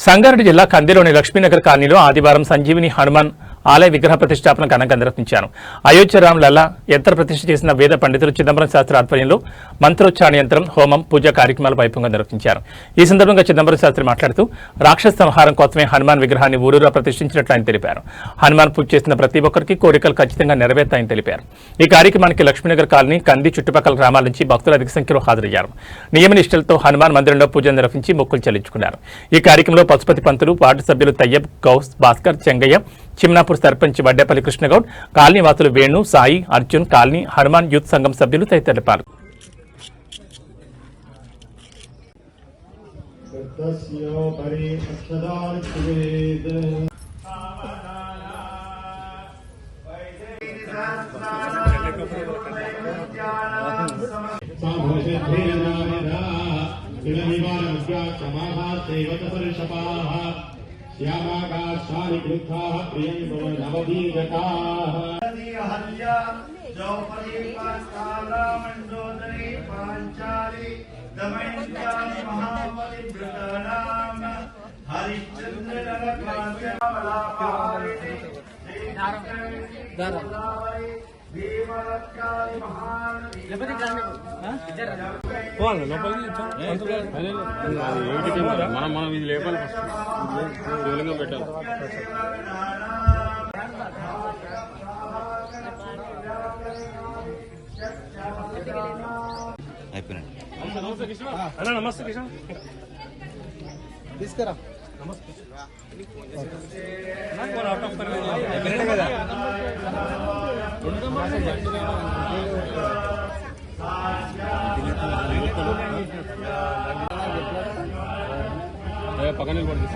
సంగారెడ్డి జిల్లా కందిలోని లక్ష్మీనగర్ కాలనీలో ఆదివారం సంజీవిని హనుమాన్ ఆలయ విగ్రహ ప్రతిష్టాపన ఘనంగా నిర్వహించారు. అయోధ్య రామ్లల్లా యంత్ర ప్రతిష్ఠ చేసిన వేద పండితులు చిదంబరం శాస్త్రి ఆధ్వర్యంలో మంత్రోచ్చారణ యంత్రం, హోమం, పూజా కార్యక్రమాలు వైభవంగా నిర్వహించారు. ఈ సందర్భంగా చిదంబరం శాస్త్రి మాట్లాడుతూ రాక్షస సంహారం కోసమే హనుమాన్ విగ్రహాన్ని ఊరూరా ప్రతిష్ఠించినట్లు ఆయన తెలిపారు. హనుమాన్ పూజ చేసిన ప్రతి ఒక్కరికి కోరికలు ఖచ్చితంగా నెరవేర్తాయని తెలిపారు. ఈ కార్యక్రమానికి లక్ష్మీనగర్ కాలనీ, కంది చుట్టుపక్కల గ్రామాల నుంచి భక్తులు అధిక సంఖ్యలో హాజరయ్యారు. నియమనిష్టలతో హనుమాన్ మందిరంలో పూజలు నిర్వహించి మొక్కులు చెల్లించుకున్నారు. ఈ కార్యక్రమంలో పశుపతి పంతులు, వార్డు సభ్యులు తయ్యబ్, గౌస్, భాస్కర్, చెంగయ్య, చిమ్నాపూర్ సర్పంచ్ వడ్డేపల్లి కృష్ణగౌడ్, కాలనీ వాసులు వేణు, సాయి, అర్జున్, కాలనీ హనుమాన్ యూత్ సంఘం సభ్యులు తదితరులు పాల్గొన్నారు. श्यामाकाशानि कृत्ताः प्रियं नवदीपकाः द्रौपदी पांचाला मंडोदरी पांचाली दमयंती महाबली वृषणाम हरिश्चंद्र नरकांचनमलापारिणी भीमरत्यादि महानदी మనం ఇది లేపాలి, శివలింగం పెట్టాలి. నమస్తే కృష్ణ తీసుకురా. పక్కన పడుతుంది.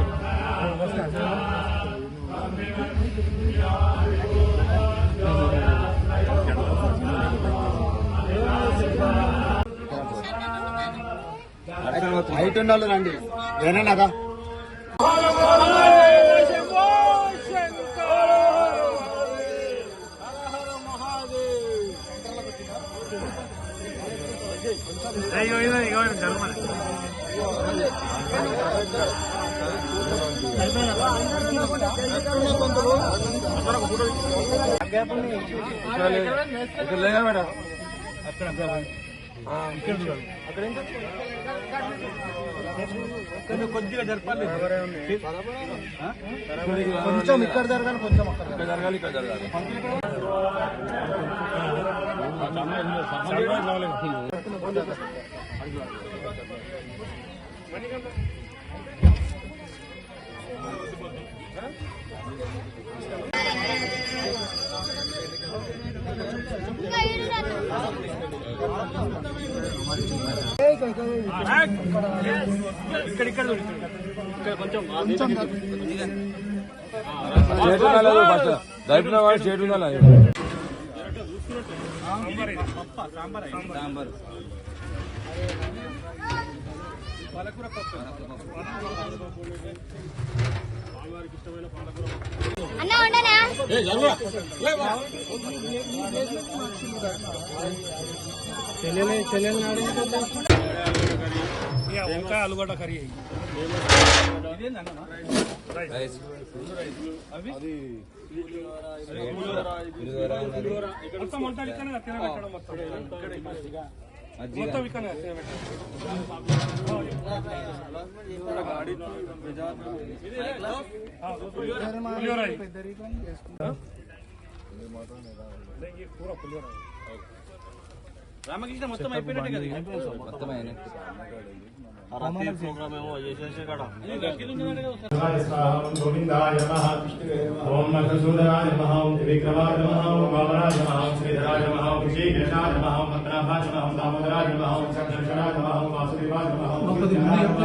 హైట్ ఉండాలి రండి ఏనన్నాగా. కొద్దిగా జరపాలి, కొంచెం ఇక్కడ జరగాలి, కొంచెం అక్కడ జరగాలి, ఇక్కడ జరగాలి. దైపున వాడు చేటు ఉండాలి. ఆలుగడ్డ కర్రీ మొత్తం వంట మొత్తం ఇక్కడ రామకృష్ణ మొత్తం అయిపోయినట్టే కదా. మొత్తం ప్రోగ్రామ్ ఏమో చేసేసే కాడ గోవిందాయ నమః. ఓం మధుసూదనాయ నమః, ఓం త్రివిక్రమాయ నమః, ఓం వామనాయ నమః, ఓం శ్రీధరాయ నమః, ఓం శ్రీకృష్ణాయ నమః, ఓం పద్మనాభాయ నమః, ఓం దామోదరాయ నమః, ఓం చంద్రశేఖరాయ నమః, ఓం వాసుదేవాయ నమః, ఓం పురుషోత్తమాయ నమః,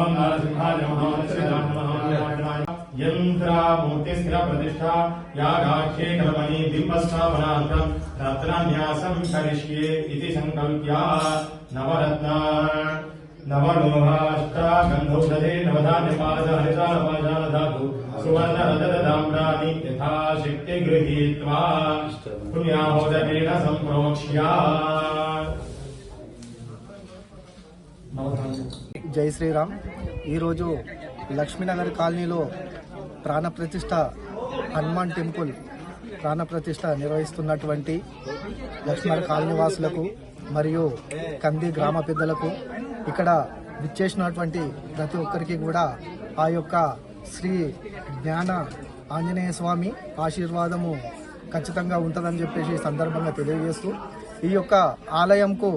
ఓం నరసింహాయ నమః, ఓం శ్రీరాయ నమః, ఓం నారాయణాయ. యంత్రమూర్తిస్థిర ప్రతిష్ఠా యాగాఖ్యే కర్మణి బింబస్థాపనార్థం రత్నన్యాసం కరిష్యే ఇతి సంకల్ప్య నవరత్న नवलोहाष्टागन्धौषधे नवधान्यपाद हरितालपाशाल धातु सुवर्ण रजत ताम्राणि यथाशक्ति गृहीत्वा पुण्याहोदकेन सम्प्रोक्ष्य జై శ్రీరామ్. ఈరోజు లక్ష్మీనగర్ కాలనీలో ప్రాణప్రతిష్ఠ హనుమాన్ టెంపుల్ ప్రాణప్రతిష్ఠ నిర్వహిస్తున్నటువంటి లక్ష్మీనగర్ కాలనీ వాసులకు మరియు కంది గ్రామ పెద్దలకు, ఇక్కడ విచ్చేసినటువంటి ప్రతి ఒక్కరికి కూడా ఆ యొక్క శ్రీ జ్ఞాన ఆంజనేయ స్వామి ఆశీర్వాదము ఖచ్చితంగా ఉంటుందని చెప్పేసి ఈ సందర్భంగా తెలియజేస్తూ, ఈ యొక్క ఆలయంకు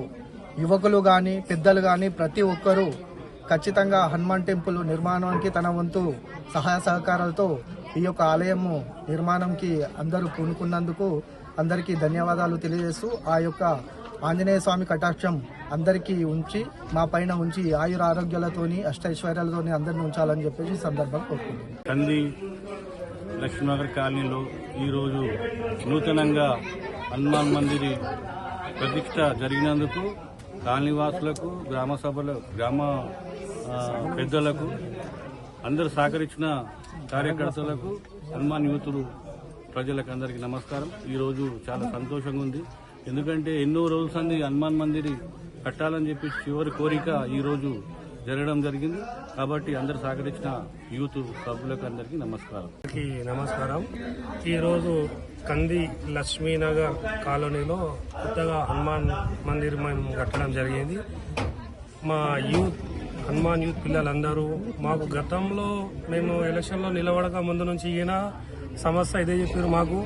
యువకులు కానీ పెద్దలు కానీ ప్రతి ఒక్కరూ ఖచ్చితంగా హనుమాన్ టెంపుల్ నిర్మాణానికి తన వంతు సహాయ సహకారాలతో ఈ యొక్క ఆలయము నిర్మాణంకి అందరూ పూనుకున్నందుకు అందరికీ ధన్యవాదాలు తెలియజేస్తూ, ఆ యొక్క ఆంజనేయ స్వామి కటాక్షం అందరికీ ఉంచి మా పైన ఉంచి ఆయుర ఆరోగ్యాలతోని అష్టైశ్వర్యాలతోని అందరిని ఉంచాలని చెప్పేసి ఈ సందర్భంగా కోరుకుంటున్నాను. కంది లక్ష్మీనగర్ కాలనీలో ఈరోజు నూతనంగా హనుమాన్ మందిరి ప్రతిష్ట జరిగినందుకు కాలనీవాసులకు, గ్రామ పెద్దలకు, అందరూ సహకరించిన కార్యకర్తలకు, హనుమాన్ యూతులు ప్రజలకు అందరికీ నమస్కారం. ఈరోజు చాలా సంతోషంగా ఉంది. ఎందుకంటే ఎన్నో రోజుల సంది హనుమాన్ మందిరి కట్టాలని చెప్పి చివరి కోరిక ఈరోజు జరగడం జరిగింది. కాబట్టి అందరు సహకరించిన యూత్ సభ్యులకు అందరికీ నమస్కారం. ఈరోజు కంది లక్ష్మీనగర్ కాలనీలో కొత్తగా హనుమాన్ మందిర్ మేము కట్టడం జరిగింది. మా హనుమాన్ యూత్ పిల్లలందరూ మాకు గతంలో మేము ఎలక్షన్లో నిలబడక ముందు నుంచి ఈయన సమస్య ఇదే చెప్పారు మాకు,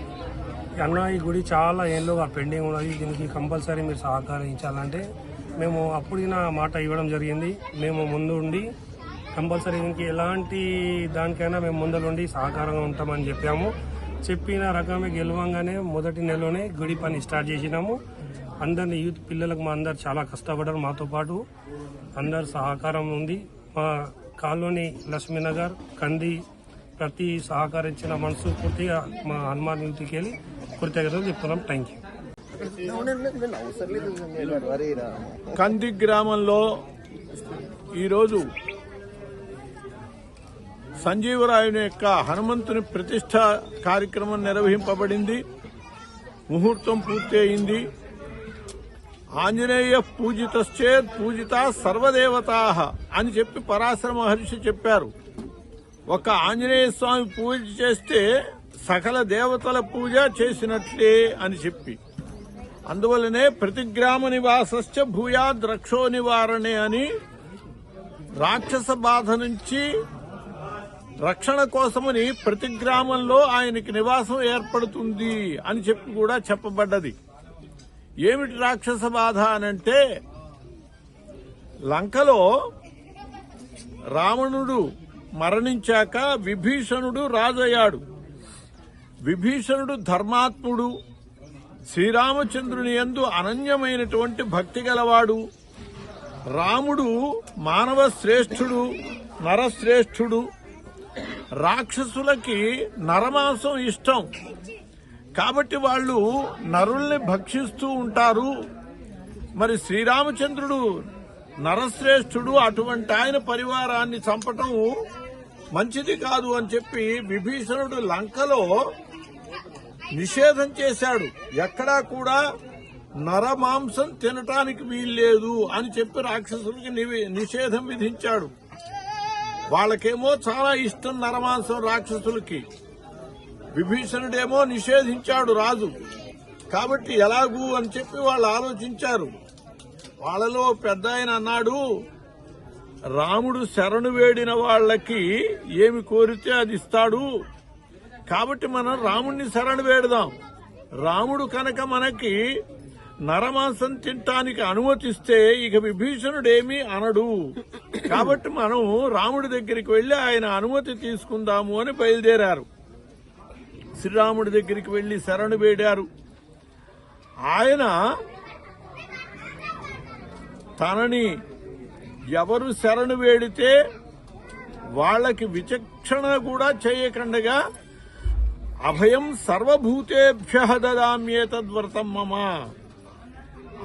అన్న ఈ గుడి చాలా ఏళ్ళుగా పెండింగ్ ఉన్నది, దీనికి కంపల్సరీ మీరు సహకరించాలంటే మేము అప్పుడు ఈయన మాట ఇవ్వడం జరిగింది. మేము ముందు ఉండి కంపల్సరీ దీనికి ఎలాంటి దానికైనా మేము ముందరుండి సహకారంగా ఉంటామని చెప్పాము. చెప్పిన రకమే గెలవంగానే మొదటి నెలలోనే గుడి పని స్టార్ట్ చేసినాము. అందరినీ యూత్ పిల్లలకు మా అందరు చాలా కష్టపడ్డారు. మాతో పాటు అందరు సహకారం ఉంది. మా కాలనీ లక్ష్మీనగర్ కంది ప్రతి సహకరించిన మనసు పూర్తిగా మా హనుమాన్ యూత్కి వెళ్ళి కృతజ్ఞతలు చెప్తున్నాం. Thank you. కంది గ్రామంలో ఈరోజు సంజీవరాయుని యొక్క హనుమంతుని ప్రతిష్ట కార్యక్రమం నిర్వహింపబడింది. ముహూర్తం పూర్తి అయింది. ఆంజనేయ పూజితశ్చేత్ పూజిత సర్వదేవతా అని చెప్పి పరాశర మహర్షి చెప్పారు. ఒక ఆంజనేయ స్వామి పూజ చేస్తే సకల దేవతల పూజ చేసినట్లే అని చెప్పి, అందువల్లనే ప్రతి గ్రామ నివాసశ్చ భూయాద్ రక్షో నివారణే అని రాక్షస బాధ నుంచి రక్షణ కోసమని ప్రతి గ్రామంలో ఆయనకి నివాసం ఏర్పడుతుంది అని చెప్పి కూడా చెప్పబడ్డది. ఏమిటి రాక్షస బాధ అనంటే, లంకలో రావణుడు మరణించాక విభీషణుడు రాజయ్యాడు. విభీషణుడు ధర్మాత్ముడు, శ్రీరామచంద్రుని యందు అనన్యమైనటువంటి భక్తి గలవాడు. రాముడు మానవ శ్రేష్ఠుడు, నరశ్రేష్ఠుడు. రాక్షసులకి నరమాంసం ఇష్టం కాబట్టి వాళ్ళు నరుల్ని భక్షిస్తూ ఉంటారు. మరి శ్రీరామచంద్రుడు నరశ్రేష్ఠుడు, అటువంటి ఆయన పరివారాన్ని చంపటం మంచిది కాదు అని చెప్పి విభీషణుడు లంకలో నిషేధం చేశాడు. ఎక్కడా కూడా నరమాంసం తినటానికి వీల్లేదు అని చెప్పి రాక్షసులకి నిషేధం విధించాడు. వాళ్ళకేమో చాలా ఇష్టం నరమాంసం రాక్షసులకి. విభీషణుడేమో నిషేధించాడు రాజు. కాబట్టి ఎలాగూ అని చెప్పి వాళ్ళు ఆలోచించారు. వాళ్ళలో పెద్ద ఆయన అన్నాడు, రాముడు శరణు వేడిన వాళ్ళకి ఏమి కోరితే అది ఇస్తాడు. కాబట్టి మనం రాముడిని శరణు వేడదాం. రాముడు కనుక మనకి నరమాంసం తినటానికి అనుమతిస్తే ఇక విభీషణుడేమీ అనడు. కాబట్టి మనం రాముడి దగ్గరికి వెళ్లి ఆయన అనుమతి తీసుకుందాము అని బయలుదేరారు. శ్రీరాముడి దగ్గరికి వెళ్లి శరణు వేడారు. ఆయన తనని ఎవరు శరణు వేడితే వాళ్ళకి విచక్షణ కూడా చేయకుండగా అభయం సర్వభూతేభ్య దదామ్యేతద్వ్రతం మమ,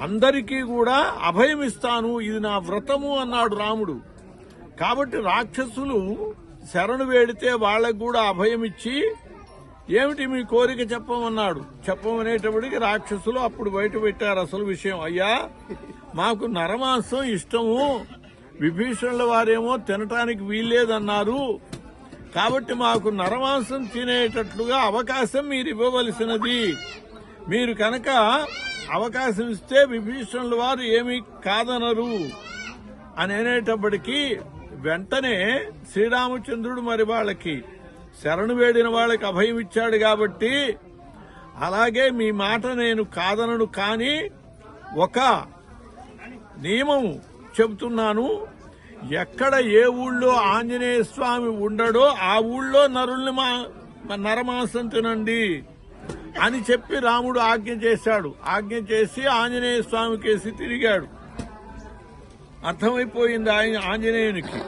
అందరికీ కూడా అభయం ఇస్తాను, ఇది నా వ్రతము అన్నాడు రాముడు. కాబట్టి రాక్షసులు శరణు వేడితే వాళ్ళకు కూడా అభయం ఇచ్చి, ఏమిటి మీ కోరిక చెప్పమన్నాడు. చెప్పమనేటప్పటికి రాక్షసులు అప్పుడు బయట పెట్టారు అసలు విషయం. అయ్యా, మాకు నరమాంసం ఇష్టము, విభీషణుల వారేమో తినటానికి వీల్లేదన్నారు. కాబట్టి మాకు నరమాంసం తినేటట్లుగా అవకాశం మీరు ఇవ్వవలసినది. మీరు కనుక అవకాశం ఇస్తే విభీషణుల వారు ఏమీ కాదనరు అని అనేటప్పటికీ వెంటనే శ్రీరామచంద్రుడు మరి వాళ్ళకి శరణు వేడిన వాళ్ళకి అభయం ఇచ్చాడు. కాబట్టి అలాగే మీ మాట నేను కాదనను, కానీ ఒక నియమం చెబుతున్నాను. ఎక్కడ ఏ ఊళ్ళో ఆంజనేయ స్వామి ఉండడో ఆ ఊళ్ళో నరుల్ని నరమాంసం తినండి అని చెప్పి రాముడు ఆజ్ఞ చేశాడు. ఆజ్ఞ చేసి ఆంజనేయ స్వామి కేసి తిరిగాడు. అర్థమైపోయింది ఆంజనేయునికి.